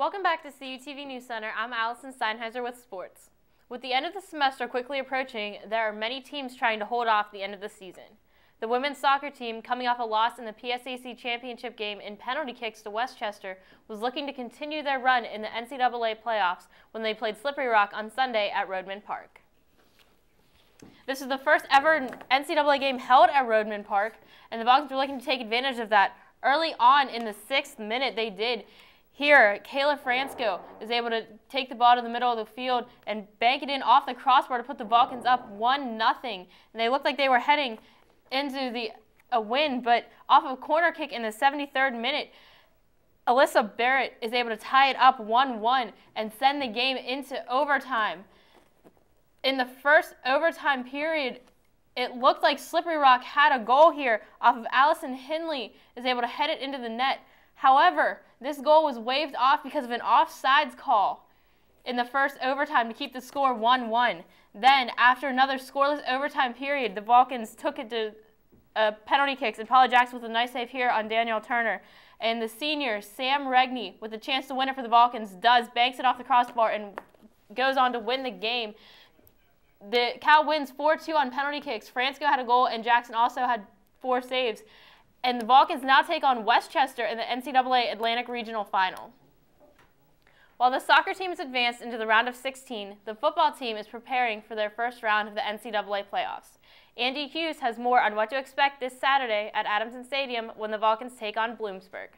Welcome back to CUTV NewsCenter. I'm Allison Steinheiser with sports. With the end of the semester quickly approaching, there are many teams trying to hold off the end of the season. The women's soccer team, coming off a loss in the PSAC championship game in penalty kicks to Westchester, was looking to continue their run in the NCAA playoffs when they played Slippery Rock on Sunday at Rodman Park. This is the first ever NCAA game held at Rodman Park, and the Vulcans were looking to take advantage of that. Early on in the 6th minute, they did. Here, Kayla Fransko is able to take the ball to the middle of the field and bank it in off the crossbar to put the Vulcans up 1-0. And they looked like they were heading into a win, but off of a corner kick in the 73rd minute, Alyssa Barrett is able to tie it up 1-1 and send the game into overtime. In the first overtime period, it looked like Slippery Rock had a goal here off of Allison Hindley is able to head it into the net. However, this goal was waved off because of an offsides call in the first overtime to keep the score 1-1. Then, after another scoreless overtime period, the Vulcans took it to penalty kicks, and Paula Jackson with a nice save here on Danielle Turner. And the senior, Sam Regney, with a chance to win it for the Vulcans, banks it off the crossbar and goes on to win the game. The Cal wins 4-2 on penalty kicks. Fransko had a goal, and Jackson also had 4 saves. And the Vulcans now take on Westchester in the NCAA Atlantic Regional Final. While the soccer team is advanced into the round of 16, the football team is preparing for their first round of the NCAA playoffs. Andy Hughes has more on what to expect this Saturday at Adamson Stadium when the Vulcans take on Bloomsburg.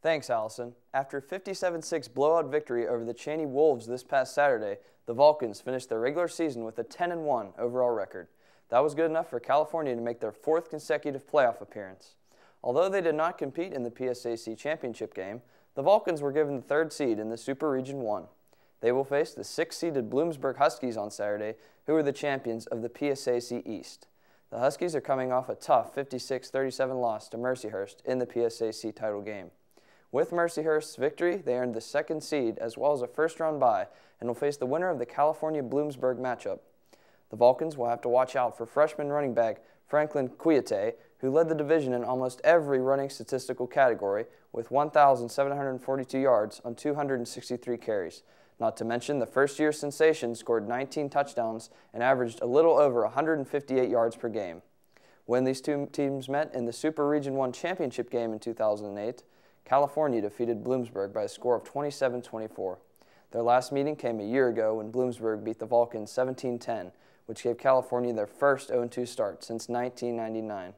Thanks, Allison. After a 57-6 blowout victory over the Cheney Wolves this past Saturday, the Vulcans finished their regular season with a 10-1 overall record. That was good enough for California to make their 4th consecutive playoff appearance. Although they did not compete in the PSAC championship game, the Vulcans were given the 3rd seed in the Super Region 1. They will face the 6th-seeded Bloomsburg Huskies on Saturday, who are the champions of the PSAC East. The Huskies are coming off a tough 56-37 loss to Mercyhurst in the PSAC title game. With Mercyhurst's victory, they earned the 2nd seed as well as a first-round bye and will face the winner of the California-Bloomsburg matchup. The Vulcans will have to watch out for freshman running back Franklin Kouyaté, who led the division in almost every running statistical category with 1,742 yards on 263 carries. Not to mention the first-year sensation scored 19 touchdowns and averaged a little over 158 yards per game. When these two teams met in the Super Region 1 championship game in 2008, California defeated Bloomsburg by a score of 27-24. Their last meeting came a year ago when Bloomsburg beat the Vulcans 17-10, which gave California their first 0-2 start since 1999.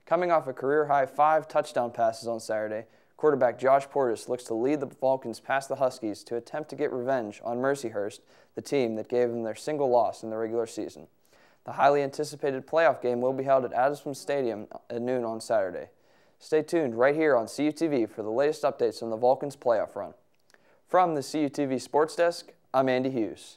Coming off a career-high 5 touchdown passes on Saturday, quarterback Josh Portis looks to lead the Vulcans past the Huskies to attempt to get revenge on Mercyhurst, the team that gave them their single loss in the regular season. The highly anticipated playoff game will be held at Adamson Stadium at noon on Saturday. Stay tuned right here on CUTV for the latest updates on the Vulcans' playoff run. From the CUTV Sports Desk, I'm Andy Hughes.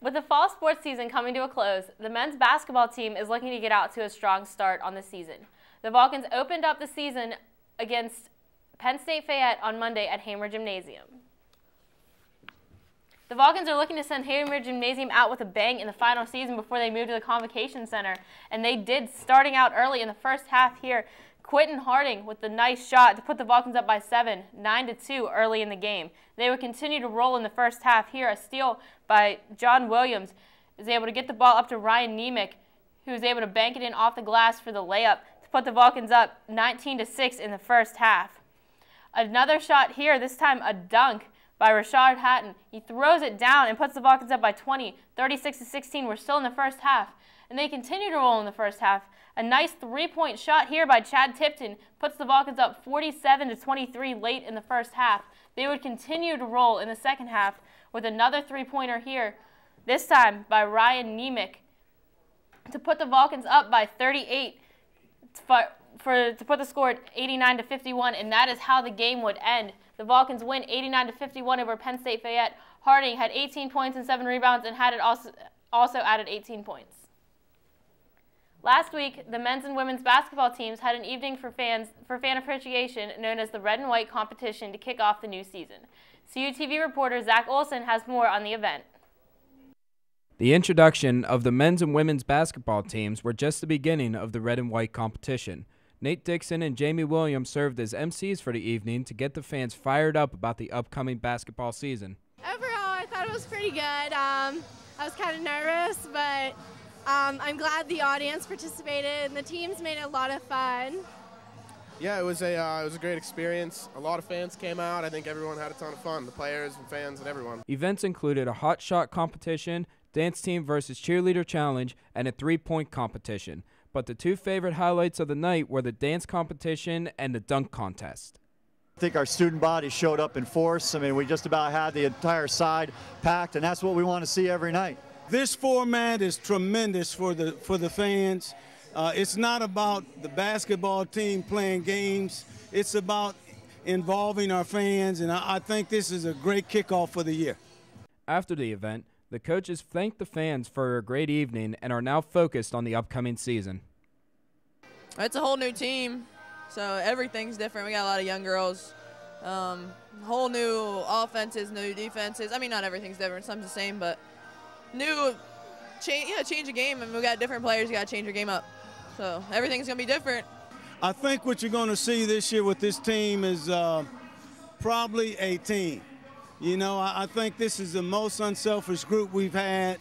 With the fall sports season coming to a close, the men's basketball team is looking to get out to a strong start on the season. The Vulcans opened up the season against Penn State Fayette on Monday at Hamer Gymnasium. The Vulcans are looking to send Hamer Gymnasium out with a bang in the final season before they move to the Convocation Center, and they did, starting out early in the first half here. Quentin Harding with the nice shot to put the Vulcans up by 7, 9-2 early in the game. They would continue to roll in the first half here. A steal by John Williams is able to get the ball up to Ryan Nemec, who is able to bank it in off the glass for the layup to put the Vulcans up 19-6 in the first half. Another shot here, this time a dunk by Rashard Hatton. He throws it down and puts the Vulcans up by 20, 36-16. We're still in the first half, and they continue to roll in the first half. A nice 3-point shot here by Chad Tipton puts the Vulcans up 47-23 late in the first half. They would continue to roll in the second half with another 3-pointer here, this time by Ryan Nemec, to put the Vulcans up by 38 to put the score at 89-51, and that is how the game would end. The Vulcans win 89-51 over Penn State Fayette. Harding had 18 points and 7 rebounds and had it also added 18 points. Last week, the men's and women's basketball teams had an evening for fan appreciation known as the Red and White Competition to kick off the new season. CUTV reporter Zach Olson has more on the event. The introduction of the men's and women's basketball teams were just the beginning of the Red and White Competition. Nate Dixon and Jamie Williams served as MCs for the evening to get the fans fired up about the upcoming basketball season. Overall, I thought it was pretty good. I was kind of nervous, but I'm glad the audience participated and the teams made it a lot of fun. Yeah, it was a great experience. A lot of fans came out. I think everyone had a ton of fun, the players and fans and everyone. Events included a hot shot competition, dance team versus cheerleader challenge, and a three-point competition. But the two favorite highlights of the night were the dance competition and the dunk contest. I think our student body showed up in force. I mean, we just about had the entire side packed, and that's what we want to see every night. This format is tremendous for the fans. It's not about the basketball team playing games. It's about involving our fans, and I think this is a great kickoff for the year. After the event, the coaches thanked the fans for a great evening and are now focused on the upcoming season. It's a whole new team, so everything's different. We got a lot of young girls, whole new offenses, new defenses. I mean, not everything's different. Some's the same, but new change of game. I mean, we got different players. You got to change your game up. So everything's going to be different. I think what you're going to see this year with this team is probably a team. You know, I think this is the most unselfish group we've had.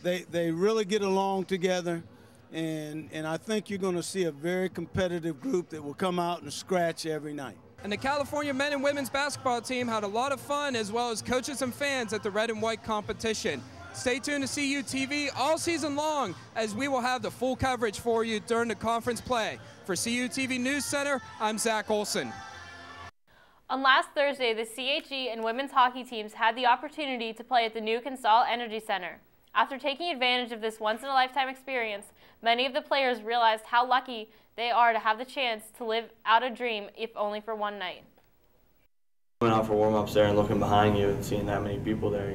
They really get along together, and I think you're going to see a very competitive group that will come out and scratch every night. And the California men and women's basketball team had a lot of fun, as well as coaches and fans at the red and white competition. Stay tuned to CUTV all season long, as we will have the full coverage for you during the conference play. For CUTV News Center, I'm Zach Olson. On last Thursday, the CHE and women's hockey teams had the opportunity to play at the new CONSOL Energy Center. After taking advantage of this once-in-a-lifetime experience, many of the players realized how lucky they are to have the chance to live out a dream, if only for one night. Going out for warm-ups there and looking behind you and seeing that many people there,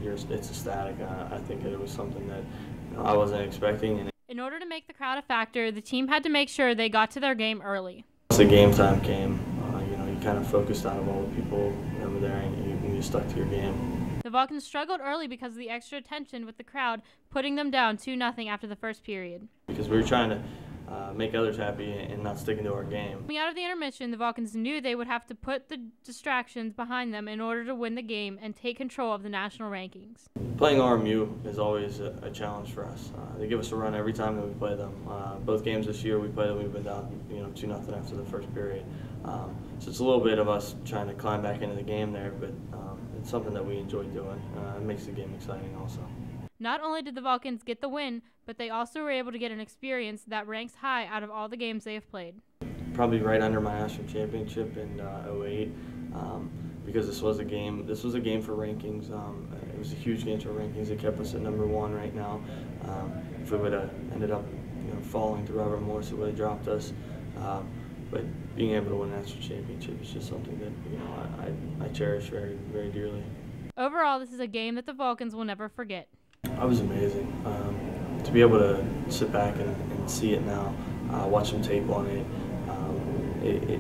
it's ecstatic. I think it was something that I wasn't expecting. In order to make the crowd a factor, the team had to make sure they got to their game early. Once the game time came, you kind of focused out of all the people that were there, and you stuck to your game. The Vulcans struggled early because of the extra tension with the crowd, putting them down 2-0 after the first period. Because we were trying to make others happy and not sticking to our game. Coming out of the intermission, the Vulcans knew they would have to put the distractions behind them in order to win the game and take control of the national rankings. Playing RMU is always a challenge for us. They give us a run every time that we play them. Both games this year we played them, we've been down 2-0 after the first period. So it's a little bit of us trying to climb back into the game there, but it's something that we enjoy doing. It makes the game exciting also. Not only did the Vulcans get the win, but they also were able to get an experience that ranks high out of all the games they have played. Probably right under my national championship in '08, because this was a game for rankings. It was a huge game for rankings. It kept us at #1 right now. If we would have ended up falling to Robert Morris, it would have dropped us. But being able to win a national championship is just something that I cherish very, very dearly. Overall, this is a game that the Vulcans will never forget. It was amazing. To be able to sit back and see it now, watch some tape on it,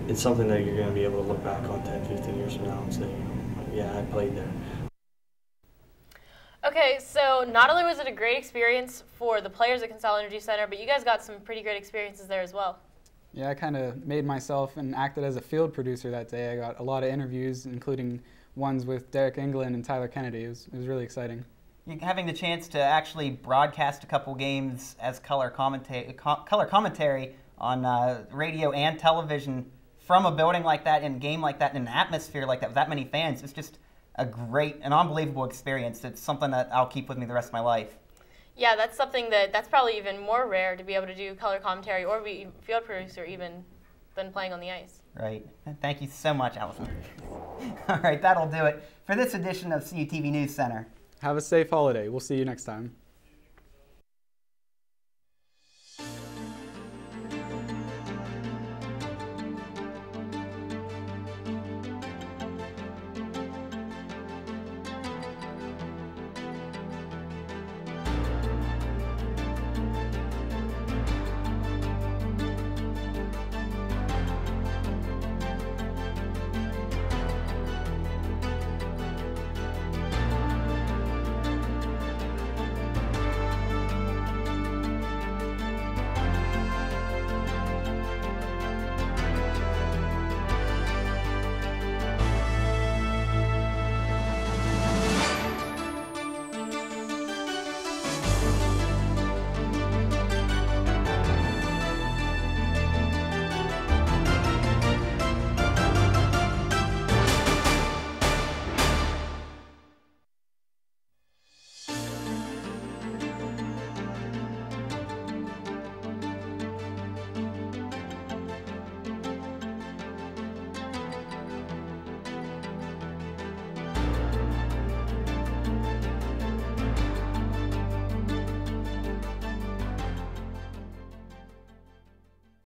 it's something that you're going to be able to look back on 10, 15 years from now and say, yeah, I played there. Okay, so not only was it a great experience for the players at CONSOL Energy Center, but you guys got some pretty great experiences there as well. Yeah, I kind of made myself and acted as a field producer that day. I got a lot of interviews, including ones with Derek England and Tyler Kennedy. It was really exciting. Having the chance to actually broadcast a couple games as color commentary on radio and television from a building like that, in a game like that, in an atmosphere like that, with that many fans, it's just an unbelievable experience. It's something that I'll keep with me the rest of my life. Yeah, that's something that's probably even more rare, to be able to do color commentary or be field producer even than playing on the ice. Right. Thank you so much, Allison. All right, that'll do it for this edition of CUTV News Center. Have a safe holiday. We'll see you next time.